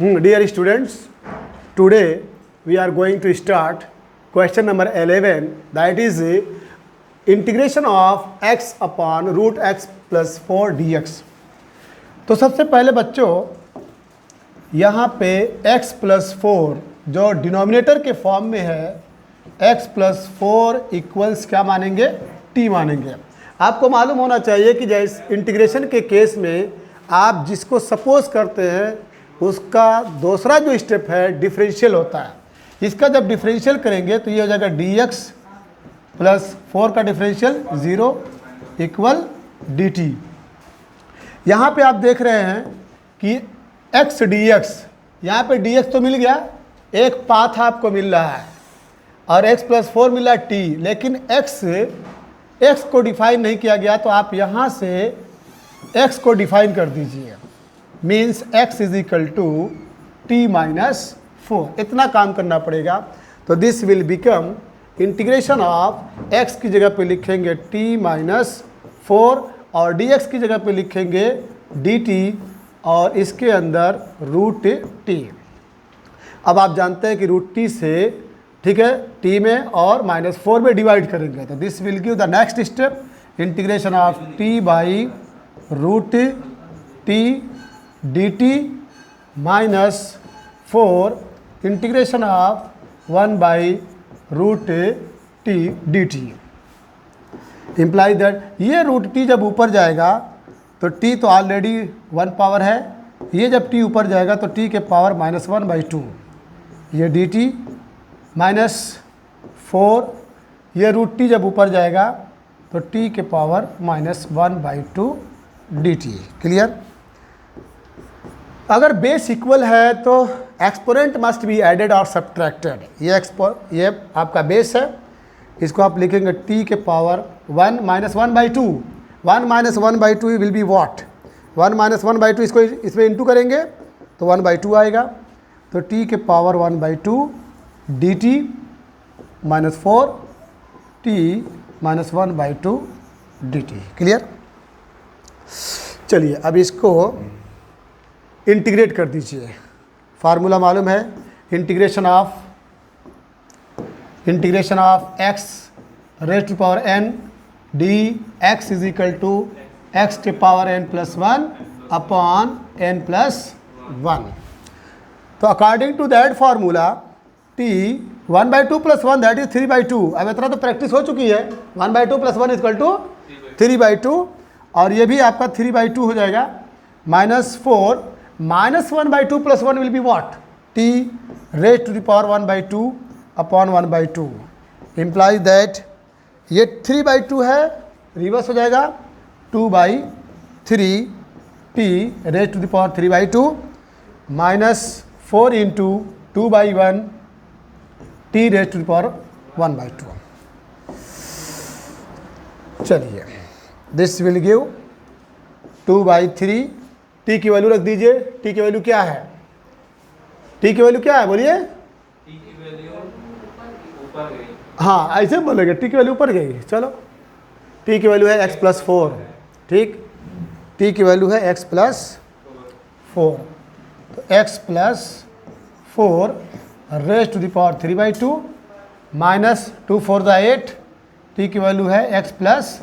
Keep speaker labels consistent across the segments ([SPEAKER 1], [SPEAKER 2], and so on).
[SPEAKER 1] Dear students, today we are going to start question number 11, that is integration of x upon root x plus 4 dx। तो सबसे पहले बच्चों यहाँ पे x plus 4 जो denominator के फॉर्म में है, x प्लस 4 इक्वल्स क्या मानेंगे, t मानेंगे। आपको मालूम होना चाहिए कि जैसे इंटीग्रेशन के केस में आप जिसको सपोज करते हैं उसका दूसरा जो स्टेप है डिफरेंशियल होता है। इसका जब डिफरेंशियल करेंगे तो ये हो जाएगा dx प्लस 4 का डिफरेंशियल 0 इक्वल dt। यहाँ पे आप देख रहे हैं कि x dx, यहाँ पे dx तो मिल गया, एक पाथ आपको मिल रहा है और x प्लस 4 मिला t, लेकिन x को डिफाइन नहीं किया गया, तो आप यहाँ से x को डिफाइन कर दीजिए। Means x is equal to t minus 4, इतना काम करना पड़ेगा। तो this will become integration of x की जगह पे लिखेंगे t माइनस 4 और dx की जगह पे लिखेंगे dt और इसके अंदर रूट t। अब आप जानते हैं कि रूट t से, ठीक है, t में और माइनस 4 में डिवाइड करेंगे, तो this will give the next step integration of t by root t dt minus 4 integration of 1 by root t dt। Imply that ये रूट t जब ऊपर जाएगा तो t तो ऑलरेडी 1 पावर है, ये जब t ऊपर जाएगा तो t के पावर माइनस 1 बाई 2, ये dt माइनस 4, ये रूट t जब ऊपर जाएगा तो t के power minus 1 by 2 dt। Clear? अगर बेस इक्वल है तो एक्सपोनेंट मस्ट बी एडेड और सब्ट्रैक्टेड। ये आपका बेस है, इसको आप लिखेंगे t के power 1 minus 1 by 2। 1 minus 1 by 2 will be what, 1 minus 1 by 2 इसको इसमें इंटू करेंगे तो 1 बाई 2 आएगा, तो t के power 1 by 2 dt minus 4 t minus 1 by 2 dt। Clear? चलिए अब इसको इंटीग्रेट कर दीजिए। फार्मूला मालूम है, integration of x raise to power n d x is equal to x के power n plus 1 upon n plus 1। तो according to that formula t 1 by 2 plus 1 that is 3 by 2। अब इतना तो practice हो चुकी है, 1 by 2 plus 1 equal to 3 by 2, और ये भी आपका 3 बाई 2 हो जाएगा, minus 4 minus 1 by 2 plus 1 will be what, t raise to the power 1 by 2 upon 1 by 2। Imply that ये 3 बाई 2 है, रिवर्स हो जाएगा 2 by 3 t raise to the power 3 by 2 minus 4 into 2 by 1 t raise to the power 1 by 2। चलिए this will give 2 by 3, t की वैल्यू रख दीजिए। t की वैल्यू क्या है, t की वैल्यू क्या है बोलिए?
[SPEAKER 2] t की वैल्यू ऊपर गई।
[SPEAKER 1] हाँ ऐसे बोलेंगे, t की वैल्यू ऊपर गई। चलो t की वैल्यू है x प्लस 4, ठीक, t की वैल्यू है x प्लस 4, तो x plus 4 raise to the power 3 by 2 minus 2 4 the 8, t की वैल्यू है x प्लस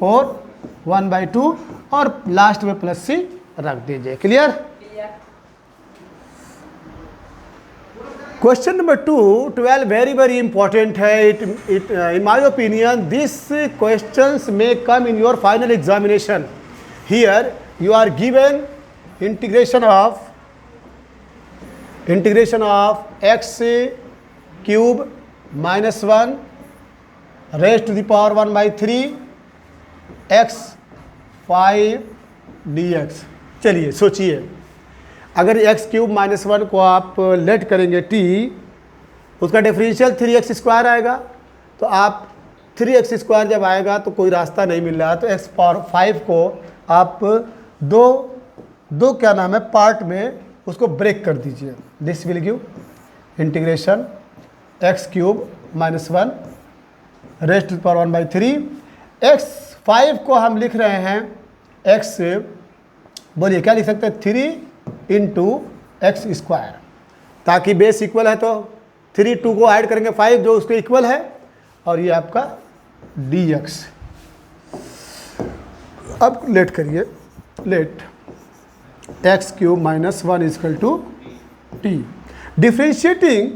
[SPEAKER 1] 4 1 बाई 2 और लास्ट में प्लस c रख दीजिए। Clear? Question number 12 very important है। In my opinion this questions में come in your final examination. Here you are given integration of x cube minus 1 raise to the power 1 by 3 x 5 dx। चलिए सोचिए, अगर x cube minus 1 को आप late करेंगे t, उसका differential 3x square आएगा, तो आप 3x स्क्वायर जब आएगा तो कोई रास्ता नहीं मिल रहा, तो x पावर 5 को आप दो क्या नाम है पार्ट में उसको ब्रेक कर दीजिए। This will give integration x cube minus 1 raise to power 1 by 3, x 5 को हम लिख रहे हैं x, बोलिए क्या लिख सकते हैं, 3 इंटू एक्स स्क्वायर, ताकि बेस इक्वल है तो 3 2 को ऐड करेंगे 5 जो उसके इक्वल है, और ये आपका dx। अब लेट करिए, let x cube minus 1 is equal to t. Differentiating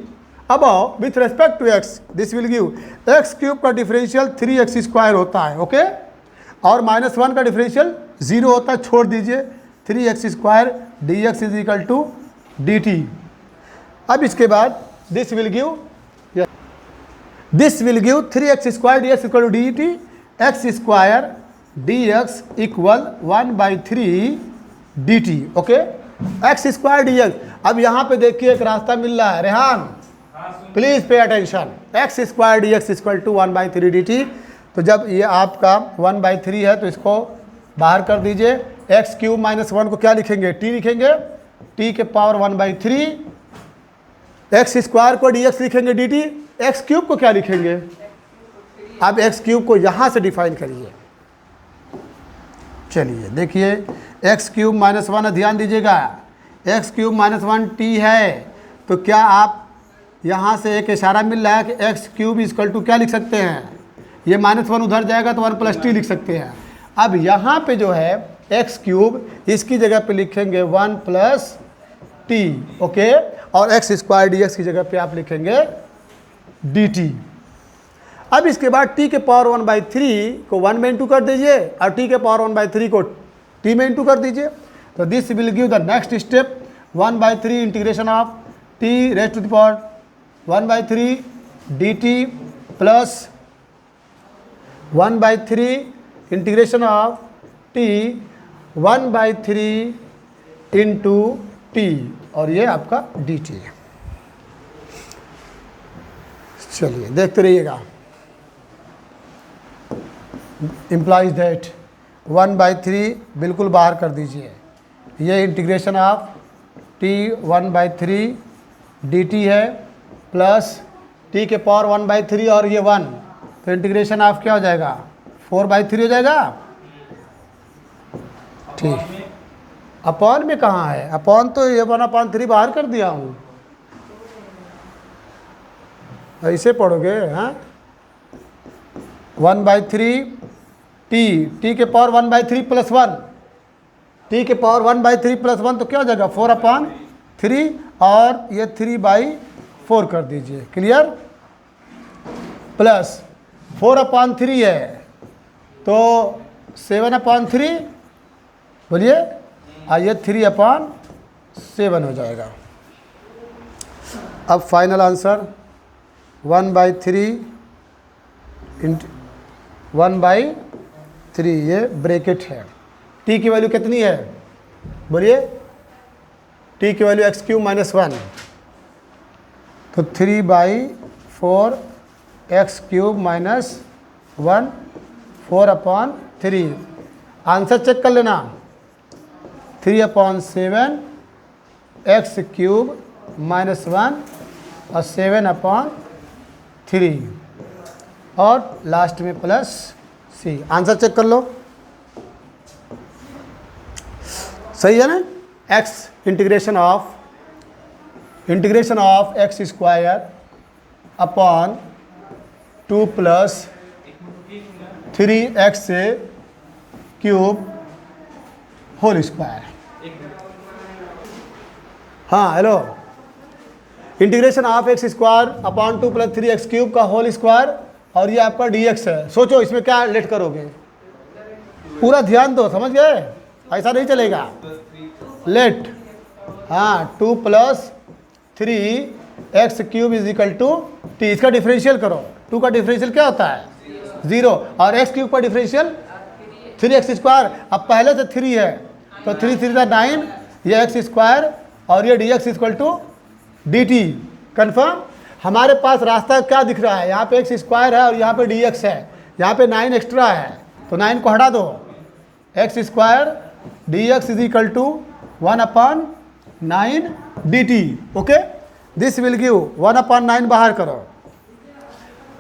[SPEAKER 1] about with respect to x, this will give x cube का डिफरेंशियल 3x स्क्वायर होता है, ओके, और -1 का डिफरेंशियल 0 होता है, छोड़ दीजिए, 3x square d x is equal to d t. अब इसके बाद this will give 3x square d x equal to d t, x square d x equal 1/3 d t, okay, x square d x. अब यहाँ पे देखिए एक रास्ता मिल रहा है, Rehan please pay attention, x square d x equal to 1/3 d t. तो जब ये आपका 1/3 है तो इसको बाहर कर दीजिए, एक्स क्यूब माइनस 1 को क्या लिखेंगे, टी लिखेंगे, टी के पावर 1/3, एक्स स्क्वायर को डी एक्स लिखेंगे डी टी, एक्स क्यूब को क्या लिखेंगे, अब एक्स क्यूब को यहाँ से डिफाइन करिए। चलिए देखिए, एक्स क्यूब माइनस 1 ध्यान दीजिएगा, एक्स क्यूब माइनस 1 टी है, तो क्या आप यहाँ से एक इशारा मिल रहा है कि एक्स क्यूब इक्वल टू क्या लिख सकते हैं, ये -1 उधर जाएगा तो 1 + टी लिख सकते हैं। अब यहाँ पे जो है एक्स क्यूब, इसकी जगह पे लिखेंगे 1 + टी, ओके, और एक्स स्क्वायर डी एक्स की जगह पे आप लिखेंगे डी टी। अब इसके बाद t के पावर 1/3 को 1 में इंटू कर दीजिए, और t के पावर 1/3 को t में इंटू कर दीजिए, तो this will give the next step 1/3 integration of t raise to the power 1/3 dt plus 1/3 integration of t 1/3 into t, और ये आपका dt है। चलिए देखते रहिएगा, इम्प्लाइज दैट 1/3 बिल्कुल बाहर कर दीजिए, ये इंटीग्रेशन ऑफ t 1/3 dt है, प्लस t के पावर 1/3 और ये 1, तो इंटीग्रेशन ऑफ क्या हो जाएगा, 4/3 हो जाएगा, ठीक। अपॉन में कहाँ है, अपॉन तो ये 1/3 बाहर कर दिया हूँ, ऐसे पढ़ोगे, हाँ, 1/3 t के पावर 1/3 + 1, t के पावर 1/3 + 1 तो क्या हो जाएगा 4/3, और ये 3/4 कर दीजिए, क्लियर, प्लस 4/3 है तो 7/3 बोलिए, ये 3/7 हो जाएगा। अब फाइनल आंसर 1/3 1/3, ये ब्रैकेट है, t की वैल्यू कितनी है बोलिए, t की वैल्यू x³ - 1, तो 3/4 x³ - 1 4/3। आंसर चेक कर लेना, 3/7 x³ - 1 और 7/3, और लास्ट में प्लस c। आंसर चेक कर लो, सही है ना। x integration of x square upon 2 + 3x cube whole square. हाँ hello, integration of x square upon 2 + 3x cube का होल स्क्वायर, और ये आपका dx है। सोचो इसमें क्या लेट करोगे, पूरा ध्यान दो, समझ गए, ऐसा नहीं चलेगा। लेट, हाँ, 2 + 3x³ is equal to t, इसका डिफरेंशियल करो, 2 का डिफरेंशियल क्या होता है 0, और x³ का डिफरेंशियल 3x स्क्वायर, अब पहले से 3 है तो 3 3 9, ये x स्क्वायर और ये dx equal to dt। Confirm, हमारे पास रास्ता क्या दिख रहा है, यहाँ पे x स्क्वायर है और यहाँ पे dx है, यहाँ पे 9 एक्स्ट्रा है तो 9 को हटा दो, x square dx is equal to 1/9 dt, okay. This will give 1/9 बाहर करो,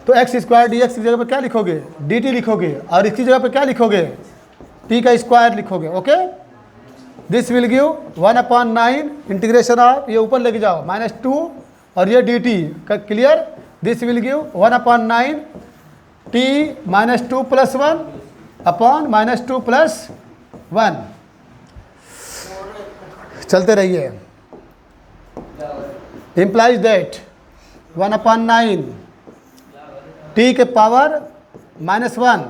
[SPEAKER 1] तो x स्क्वायर dx की जगह पे क्या लिखोगे, dt लिखोगे, और इसकी जगह पे क्या लिखोगे, t का स्क्वायर लिखोगे, okay. This will give 1/9 integration of, ये ऊपर लेके जाओ, -2 और ये डी टी का clear. This will give 1/9 t -2 + 1 upon -2 + 1। चलते रहिए। इम्प्लाइज दैट 1/9 t के पावर -1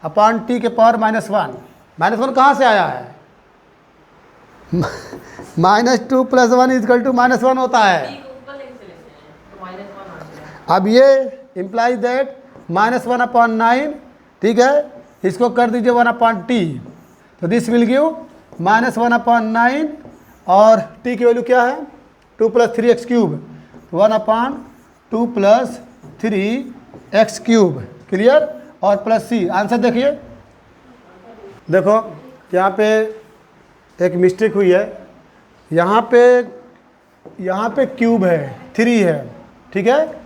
[SPEAKER 1] अपॉन t के पावर -1। -1 कहाँ से आया है? -2 + 1 = -1 होता है। अब ये इम्प्लाइज दैट -1/9, ठीक है, इसको कर दीजिए 1/t, तो दिस विल गिव -1/9 और t की वैल्यू क्या है? 2 + 3x³, 1/2 + 3x³, क्लियर, और प्लस c। आंसर देखिए, देखो यहाँ पे एक मिस्टेक हुई है, यहाँ पे क्यूब है, 3 है, ठीक है,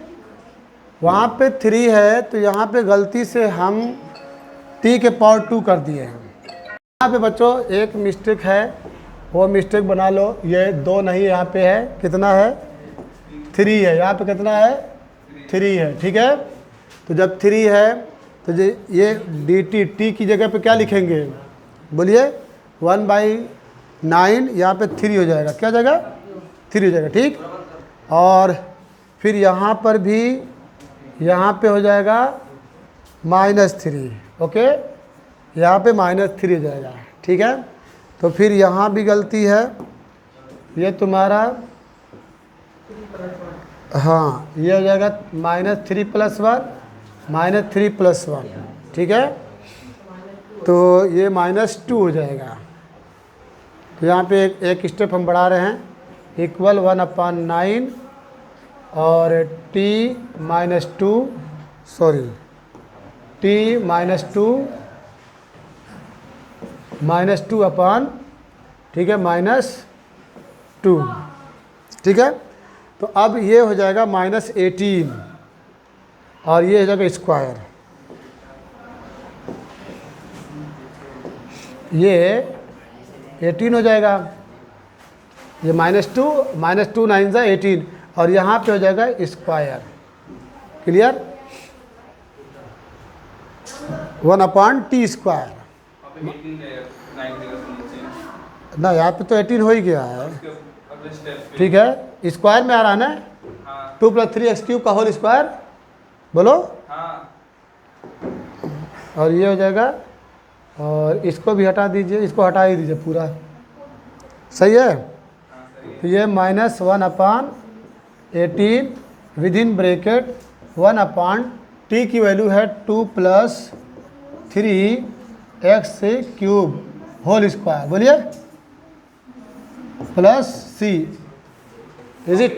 [SPEAKER 1] वहाँ पे 3 है, तो यहाँ पे गलती से हम t के पावर 2 कर दिए हैं। यहाँ पे बच्चों एक मिस्टेक है, वो मिस्टेक बना लो। ये 2 नहीं, यहाँ पे है, कितना है? 3 है, यहाँ पे कितना है? 3 है, ठीक है। तो जब 3 है तो ये डी टी की जगह पे क्या लिखेंगे? बोलिए 1/9, यहाँ पे 3 हो जाएगा, क्या हो जाएगा? 3 हो जाएगा, ठीक। और फिर यहाँ पर भी, यहाँ पे हो जाएगा -3, ओके, यहाँ पे -3 हो जाएगा, ठीक है। तो फिर यहाँ भी गलती है, ये तुम्हारा, हाँ, ये हो जाएगा -3 + 1 -3 + 1, ठीक है। तो ये -2 हो जाएगा। तो यहाँ पे एक स्टेप हम बढ़ा रहे हैं, इक्वल 1/9 और t -2 अपॉन, ठीक है, -2, ठीक है। तो अब ये हो जाएगा -18 और ये हो जाएगा स्क्वायर, ये 18 हो जाएगा, ये -2 9 × 18 और यहाँ पे हो जाएगा स्क्वायर, क्लियर, 1/t²। ना, यहाँ पे तो 18 हो ही गया है, ठीक है, स्क्वायर में आ रहा है ना, 2 + 3x³ का होल स्क्वायर, बोलो, और ये हो जाएगा, और इसको भी हटा दीजिए, इसको हटा ही दीजिए पूरा, सही है। तो ये -1/18 विदिन ब्रैकेट 1/t की वैल्यू है 2 + 3x³ होल स्क्वायर, बोलिए, प्लस c, इज इट?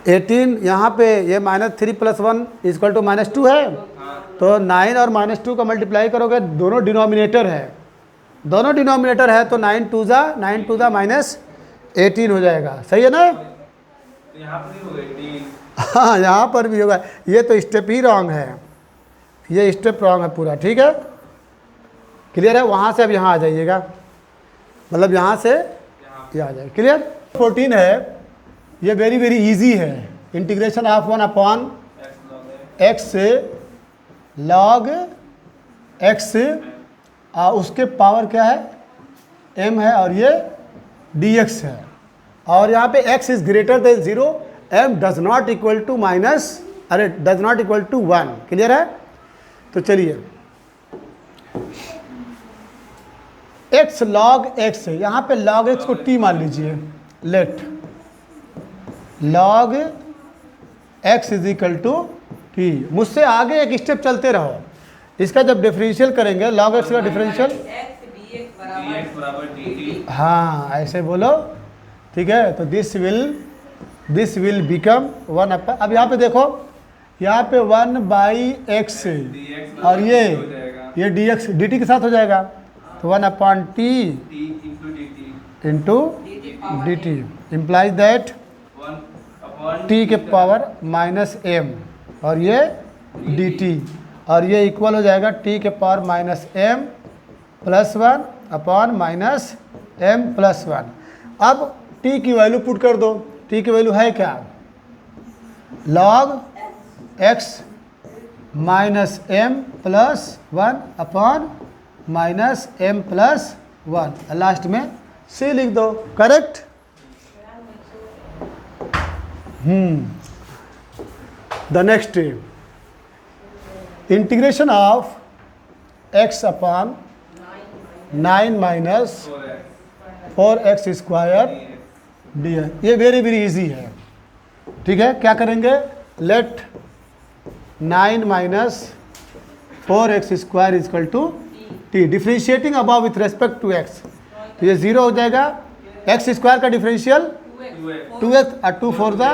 [SPEAKER 1] 18 यहाँ पे ये -3 + 1 = -2 है, तो 9 और -2 का मल्टीप्लाई करोगे, दोनों डिनोमिनेटर है, तो 9 2 ज़ा -18 हो जाएगा, सही है ना?
[SPEAKER 2] यहाँ पर नहीं होगा 18,
[SPEAKER 1] हाँ, यहाँ पर भी होगा, ये तो स्टेप ही रॉन्ग है, ये स्टेप रॉन्ग है पूरा, ठीक है, क्लियर है। वहाँ से अब यहाँ आ जाइएगा, मतलब यहाँ से यहाँ आ जाएगा, क्लियर। 14 है, ये वेरी इजी है, integration of 1/x log x, उसके पावर क्या है? m है, और ये dx है, और यहाँ पे x is greater than 0, m does not equal to -1, clear है। तो चलिए, x log x है, यहाँ पे log x को t मान लीजिए, लेट log x = t। मुझसे आगे एक स्टेप चलते रहो, इसका जब डिफरेंशियल करेंगे, log x का डिफरेंशियल, हाँ ऐसे बोलो, ठीक है। तो दिस विल बिकम 1, अब यहाँ पे देखो, यहाँ पे 1/x और ये dx dt के साथ हो जाएगा, तो 1/t into dt implies that t के पावर -m और ये dt, और ये इक्वल हो जाएगा t के power -m + 1 upon minus m plus one. अब टी की वैल्यू पुट कर दो। टी की वैल्यू है क्या, log x minus m plus one upon minus m plus one, last में सी लिख दो। Correct. The next integration of x upon 9 minus 4x square d है। ये वेरी वेरी इजी है, ठीक है। क्या करेंगे, let 9 minus 4x square is equal to t, differentiating above with respect to x, तो ये 0 हो जाएगा। x स्क्वायर का डिफरेंशियल 2x और 2 4 दा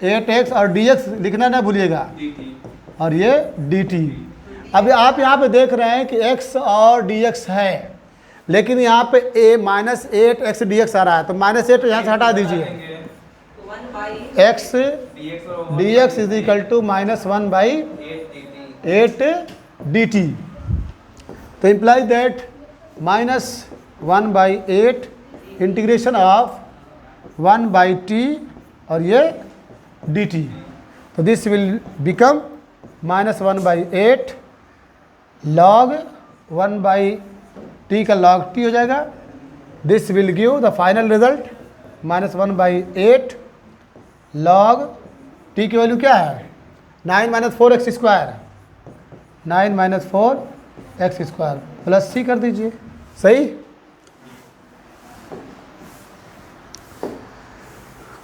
[SPEAKER 1] 8x और dx लिखना ना भूलिएगा, और ये dt। अभी आप यहाँ पे देख रहे हैं कि x और dx है, लेकिन यहाँ पे a माइनस 8x dx आ रहा है, तो माइनस 8 यहाँ से हटा दीजिए। x dx is equal to minus 1 by 8 dt, तो implies that minus 1 by 8 integration of 1 by t और ये dt, तो this will become minus 1 by 8 log 1 by t का log t हो जाएगा। This will give the final result minus 1 by 8 log t की value क्या है, 9 minus 4x square, 9 minus 4x square plus c कर दीजिए। सही।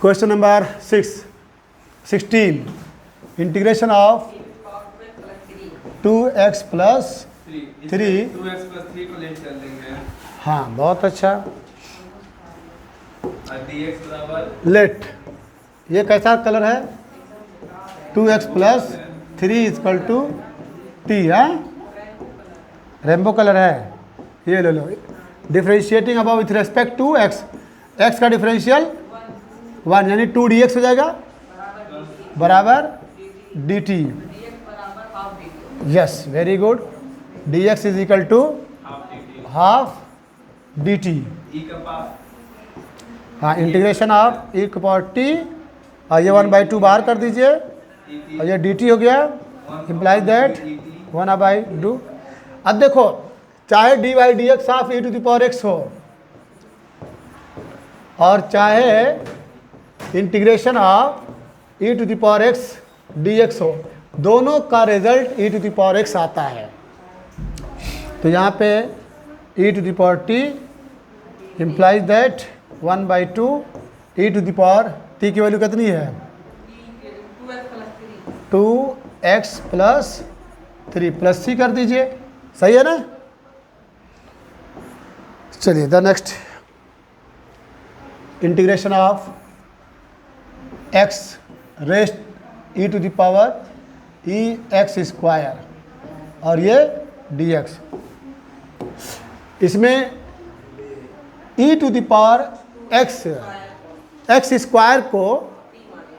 [SPEAKER 1] Question number 16 integration of 2x plus 3
[SPEAKER 2] 2x plus 3 को लेट कर देंगे।
[SPEAKER 1] हाँ, बहुत अच्छा।
[SPEAKER 2] और dx बराबर
[SPEAKER 1] लेट, ये कैसा कलर है, 2x plus 3 is equal to t है, रेनबो कलर है। ये ले लो, differentiating above with respect to x, x का डिफरेंशियल 1 यानी 2 dx हो जाएगा बराबर dt। Yes, very good. dx is equal to half dt।
[SPEAKER 2] e का पावर,
[SPEAKER 1] हाँ, इंटीग्रेशन ऑफ e की पावर t, और ये 1/2 बाहर कर दीजिए, और ये dt हो गया। Implies that 1/2। अब देखो, चाहे dy dx of e to the power x हो, और चाहे integration of e to the power x dx हो, दोनों का result e to the power x आता है। तो यहाँ पे e to the power t implies that 1/2 e to the power t की वैल्यू कितनी है, 2x प्लस 3 प्लस c कर दीजिए। सही है ना। चलिए, the next integration of x rest e to the power e x square और ये dx, इसमें e to the power x square को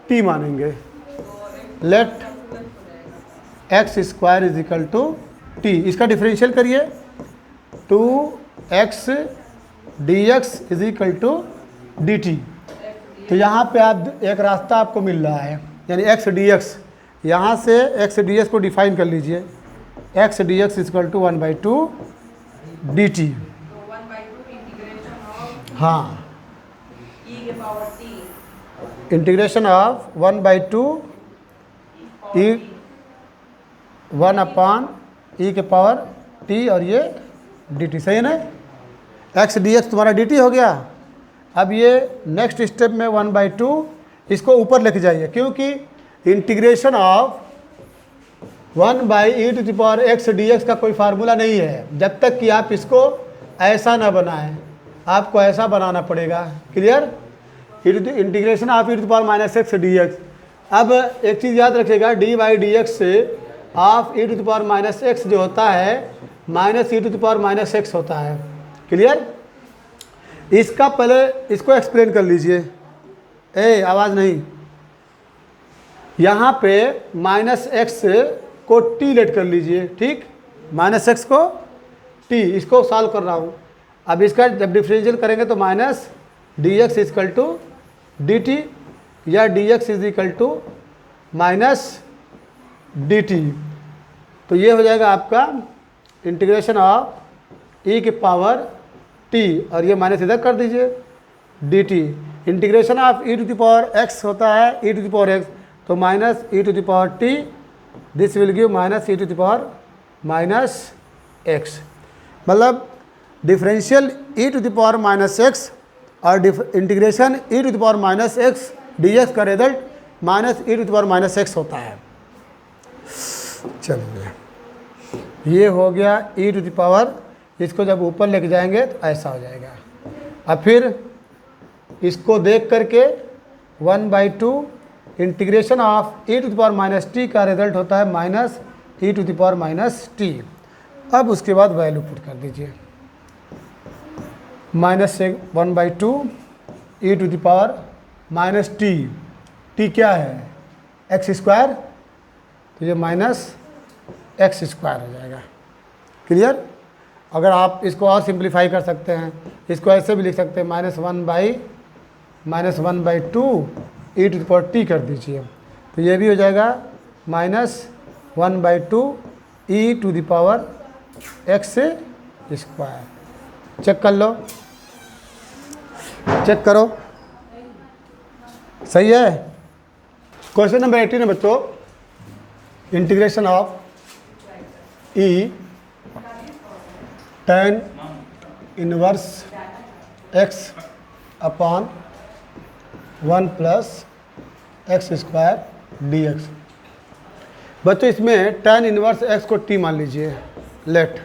[SPEAKER 1] t मानेंगे। Let x square is equal to t, इसका डिफरेंशियल करिए, 2x dx is equal to dt। तो यहाँ पे आप एक रास्ता आपको मिल रहा है, यानी x dx, यहाँ से x ds को डिफाइन कर लीजिए, x dx is equal to 1/2 dt। हाँ, इंटीग्रेशन ऑफ 1/2 e 1/e के पावर t और ये dt। सही है ना। x dx तुम्हारा dt हो गया। अब ये नेक्स्ट स्टेप में 1/2 इसको ऊपर लेके जाइए, क्योंकि integration of 1/e to the power x dx का कोई फार्मूला नहीं है, जब तक कि आप इसको ऐसा ना बनाएं। आपको ऐसा बनाना पड़ेगा। Clear. Integration of e to the power minus x dx। अब एक चीज़ याद रखिएगा, dy dx से of e to the power minus x जो होता है minus e to the power minus x होता है। क्लियर। इसका पहले इसको एक्सप्लेन कर लीजिए। आवाज़ नहीं, यहाँ पे माइनस x को t लेट कर लीजिए। ठीक, माइनस x को t, इसको सॉल्व कर रहा हूँ। अब इसका जब डिफरेंशियल करेंगे तो minus d x is equal to d t या d x is equal to minus d t. तो ये हो जाएगा आपका इंटीग्रेशन ऑफ ई की पावर टी और ये माइनस इधर कर दीजिए d t. Integration of e to the power x होता है e to the power x, तो minus e to the power t, this will give minus e to the power minus x. मतलब differential e to the power minus x और integration e to the power minus x d x का result minus e to the power minus x होता है। चलिए ये हो गया ई to the power, इसको जब ऊपर लेके जाएंगे तो ऐसा हो जाएगा। अब फिर इसको देख करके 1/2 integration of e to the power minus t का रिजल्ट होता है minus e to the power minus t. अब उसके बाद वैल्यू पुट कर दीजिए, माइनस से 1/2 e to the power minus t, t क्या है एक्स स्क्वायर, तो ये माइनस एक्स स्क्वायर हो जाएगा। क्लियर? अगर आप इसको और सिंप्लीफाई कर सकते हैं, इसको ऐसे भी लिख सकते हैं -1/2 e to the power t कर दीजिए, तो ये भी हो जाएगा -1/2 e to the power x square. Check कर लो, चेक करो, सही है। क्वेश्चन नंबर 18 है बच्चों, integration of e tan inverse x upon 1 plus x square d x. बच्चों इसमें tan इनवर्स एक्स को टी मान लीजिए, let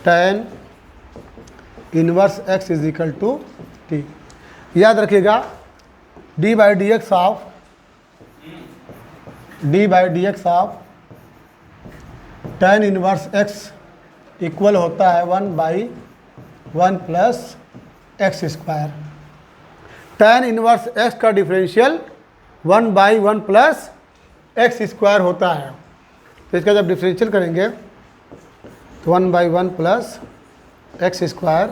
[SPEAKER 1] tan inverse x is equal to t. याद रखिएगा d by d x of tan inverse x equal होता है 1/1 plus x square. tan inverse x का डिफरेंशियल 1/1 प्लस एक्स स्क्वायर होता है, तो इसका जब डिफरेंशियल करेंगे तो 1/1 plus x square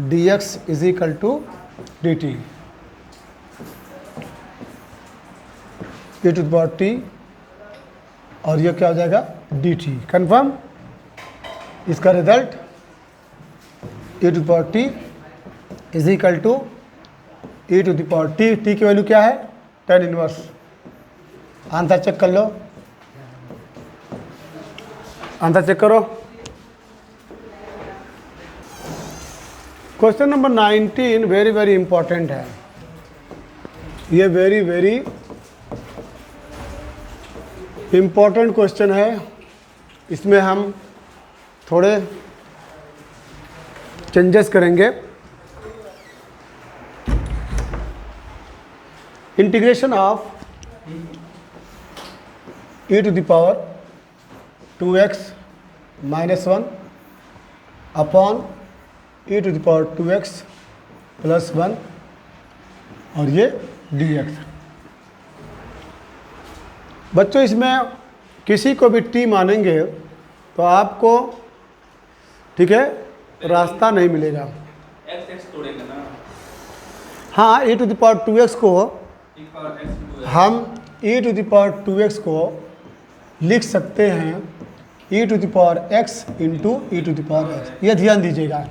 [SPEAKER 1] d x is equal to d t e to the power t, और ये क्या हो जाएगा डी टी। कन्फर्म? इसका result e to the power t is equal to e to the power t. T की value क्या है tan inverse. Answer check कर लो, आंसर चेक करो। Question number 19 very very important है, ये वेरी वेरी इम्पॉर्टेंट क्वेश्चन है। इसमें हम थोड़े चेंजेस करेंगे। Integration of e to the power 2x minus 1 upon e to the power 2x plus 1 और ये dx। बच्चों इसमें किसी को भी t मानेंगे तो आपको, ठीक है, रास्ता नहीं मिलेगा।
[SPEAKER 2] x तोड़ेंगे ना,
[SPEAKER 1] हाँ e to the power 2x को
[SPEAKER 2] e power x to 2x।
[SPEAKER 1] हम e to the power 2x को लिख सकते हैं e to the power x into e to the power x। यह ध्यान दीजिएगा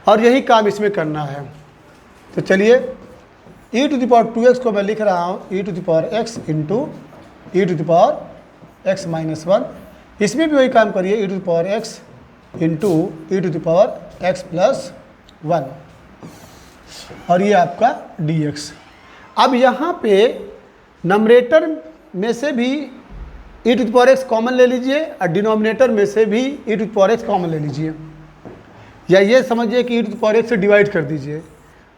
[SPEAKER 1] और यही काम इसमें करना है। तो चलिए e to the power 2x को मैं लिख रहा हूँ e to the power x into e to the power x minus 1। इसमें भी वही काम करिए e to the power x into e to the power x plus 1 और ये आपका dx। अब यहाँ पे नमरेटर में से भी e to the power x common ले लीजिए और डिनोमिनेटर में से भी e to the power x common ले लीजिए, या ये समझिए कि e to the power x से डिवाइड कर दीजिए।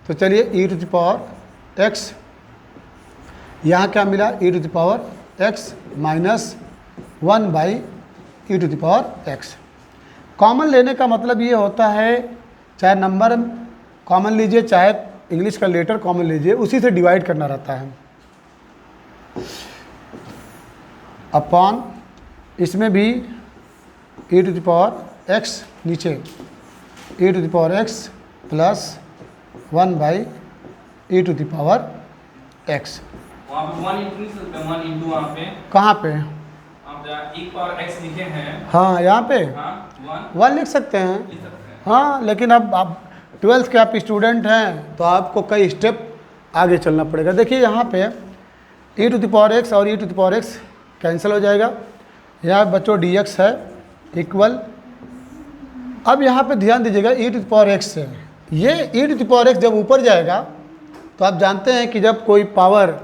[SPEAKER 1] तो चलिए e to the power x, यहाँ क्या मिला e to the power x minus 1 by e to the power x। Common लेने का मतलब ये होता है, चाहे नंबर कॉमन लीजिए चाहे इंग्लिश का लेटर कॉमन लीजिए, उसी से डिवाइड करना रहता है। अपॉन इसमें भी e to the power x नीचे e to the power x plus 1 by e to the power x.
[SPEAKER 2] वहाँ पे 1 इंटू नहीं सकते, 1 इंटू वहाँ पे
[SPEAKER 1] कहाँ पे?
[SPEAKER 2] आप जहाँ e पावर x लिखे हैं,
[SPEAKER 1] हाँ यहाँ पे
[SPEAKER 2] हाँ
[SPEAKER 1] 1 लिख सकते हैं।
[SPEAKER 2] लिख सकते हैं।
[SPEAKER 1] हाँ, लेकिन अब आप 12th के आप स्टूडेंट हैं तो आपको कई स्टेप आगे चलना पड़ेगा। देखिए यहाँ पे e to the power x और e to the power x cancel हो जाएगा। यहाँ बच्चों डी एक्स है इक्वल। अब यहाँ पे ध्यान दीजिएगा, ई टू द पावर एक्स है, ये ई टू द पावर एक्स जब ऊपर जाएगा तो आप जानते हैं कि जब कोई पावर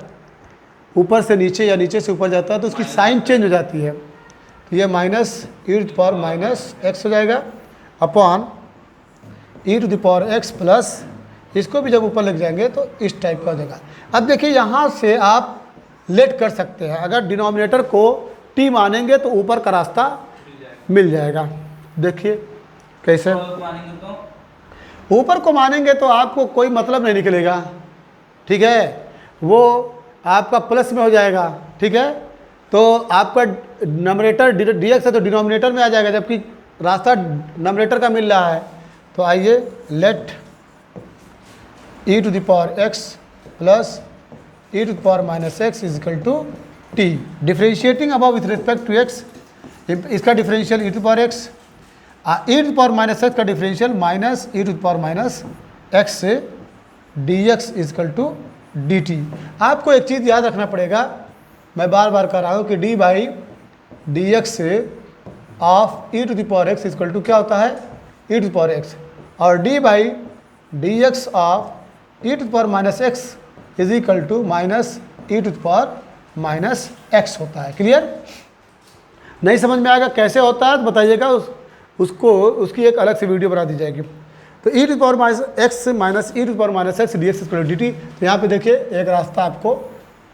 [SPEAKER 1] ऊपर से नीचे या नीचे से ऊपर जाता है तो उसकी साइन चेंज हो जाती है। तो ये minus e to the power minus x हो जाएगा upon e to the power x plus, इसको भी जब ऊपर लग जाएंगे तो इस टाइप का हो जाएगा। अब देखिए यहाँ से आप लेट कर सकते हैं, अगर डिनोमिनेटर को टी मानेंगे तो ऊपर का रास्ता मिल जाएगा। देखिए कैसे,
[SPEAKER 2] तो मानेंगे तो
[SPEAKER 1] ऊपर को मानेंगे तो आपको कोई मतलब नहीं निकलेगा, ठीक है, वो आपका प्लस में हो जाएगा, ठीक है। तो आपका नंबरेटर डी एक्स है तो डिनोमिनेटर में आ जाएगा, जबकि रास्ता नंबरेटर का मिल रहा है। तो आइए, let e to the power x plus e to the power minus x is equal to t. Differentiating about with respect to x, इसका differential e to power x, e to power minus x का differential minus e to power minus x से d x is equal to d t. आपको एक चीज़ याद रखना पड़ेगा, मैं बार बार कह रहा हूँ कि डी बाई डी एक्स से of e to the power x is equal to क्या होता है, ई टू पावर एक्स, और d by d x of e to power minus x is equal to minus e to power minus x होता है। Clear? नहीं समझ में आएगा कैसे होता है तो बताइएगा, उसको उसकी एक अलग से वीडियो बना दी जाएगी। तो e to power minus x minus e to power minus x d x square d t. तो यहाँ पे देखिए एक रास्ता आपको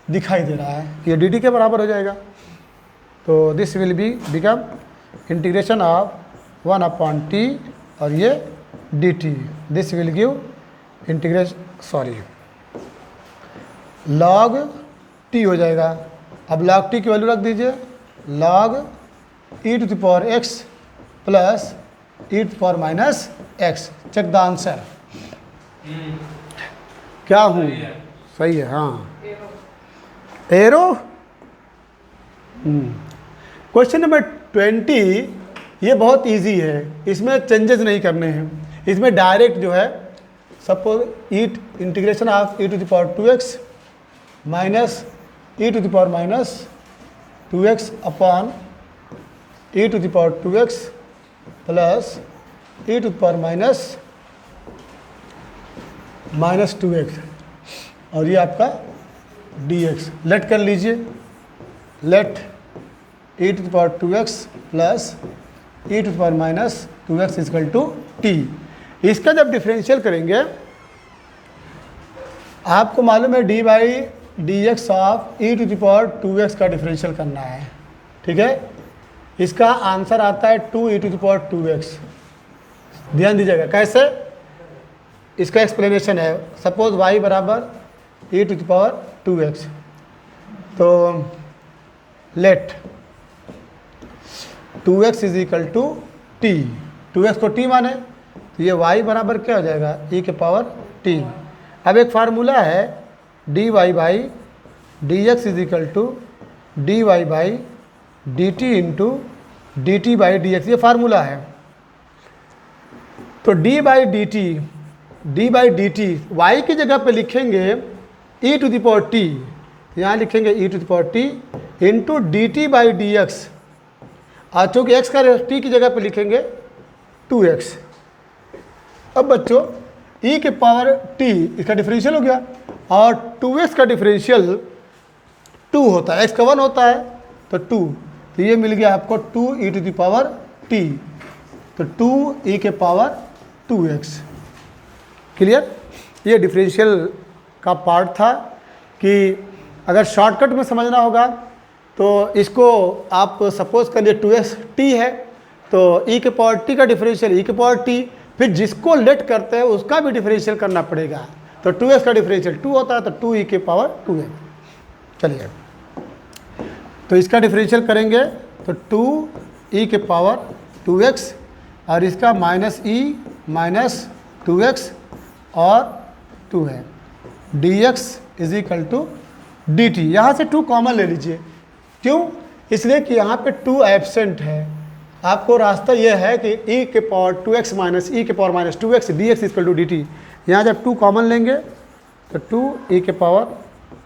[SPEAKER 1] दिखाई दे रहा है, ये डी टी के बराबर हो जाएगा। तो this will be become integration of 1 upon t और ये d t, this will give integration log t हो जाएगा। अब लॉग टी की वैल्यू रख दीजिए, log e to the power x plus e to power minus x. Check the answer. क्या हूँ? सही है, हाँ, एरो। क्वेश्चन नंबर 20 ये बहुत इजी है, इसमें चेंजेस नहीं करने हैं, इसमें डायरेक्ट जो है suppose it integration of e to the power 2x minus e to the power minus 2x upon e to the power 2x plus e to the power minus 2x और ये आपका dx। Let कर लीजिए, let e to the power 2x plus e to the power minus 2x is equal to t. इसका जब differential करेंगे आपको मालूम है d by d x of e to the power 2x का डिफरेंशियल करना है, ठीक है। इसका आंसर आता है 2 ई टू द पावर 2x। ध्यान दीजिएगा कैसे, इसका एक्सप्लेनेशन है। सपोज y बराबर ई टू द पावर 2x, तो let 2x is equal to t, 2x को t माने तो ये y बराबर क्या हो जाएगा, e के पावर t। अब एक फार्मूला है dy by d x is equal to d y by d t into d t by d x, ये फार्मूला है। तो d by d t y की जगह पे लिखेंगे e to the power t, यहाँ लिखेंगे e to the power t into d t by d x, और चूँकि x का t की जगह पे लिखेंगे 2x। अब बच्चों e के पावर t इसका डिफरेंशियल हो गया, और 2x का डिफरेंशियल 2 होता है, x का 1 होता है तो 2, तो ये मिल गया आपको 2 ई टू द पावर t, तो 2 e के पावर 2x। क्लियर? ये डिफरेंशियल का पार्ट था कि अगर शॉर्टकट में समझना होगा तो इसको आप सपोज करिए 2x t है तो e के पावर t का डिफरेंशियल e के पावर t, फिर जिसको लेट करते हैं उसका भी डिफरेंशियल करना पड़ेगा, तो 2x का डिफरेंशियल 2 होता है तो 2 e के पावर 2x। चलिए तो इसका डिफरेंशियल करेंगे तो 2 e के पावर 2x और इसका माइनस e माइनस 2x और 2 है, dx is equal to dt। यहाँ से 2 कॉमन ले लीजिए। क्यों? इसलिए कि यहाँ पे 2 एब्सेंट है। आपको रास्ता यह है कि e के पावर 2x माइनस e के power minus 2x dx equal to dt। यहाँ जब 2 कॉमन लेंगे तो 2 e के पावर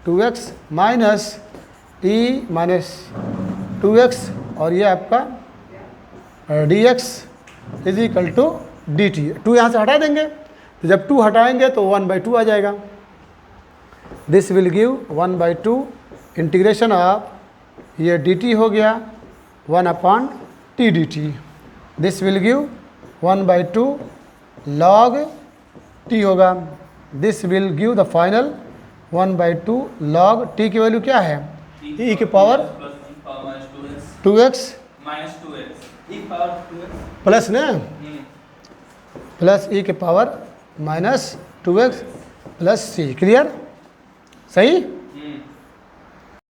[SPEAKER 1] 2x माइनस e माइनस 2x और ये आपका dx is equal to dt। 2 यहाँ से हटा देंगे, तो जब 2 हटाएंगे तो 1/2 आ जाएगा। This will give 1/2 integration of ये dt हो गया 1/t dt। This will give 1/2 log t होगा। This will give the final 1/2 log t की वैल्यू क्या है? e के power
[SPEAKER 2] plus e power minus
[SPEAKER 1] 2x
[SPEAKER 2] minus 2x e power 2x
[SPEAKER 1] plus ना plus e के power minus 2x plus c। Clear? सही?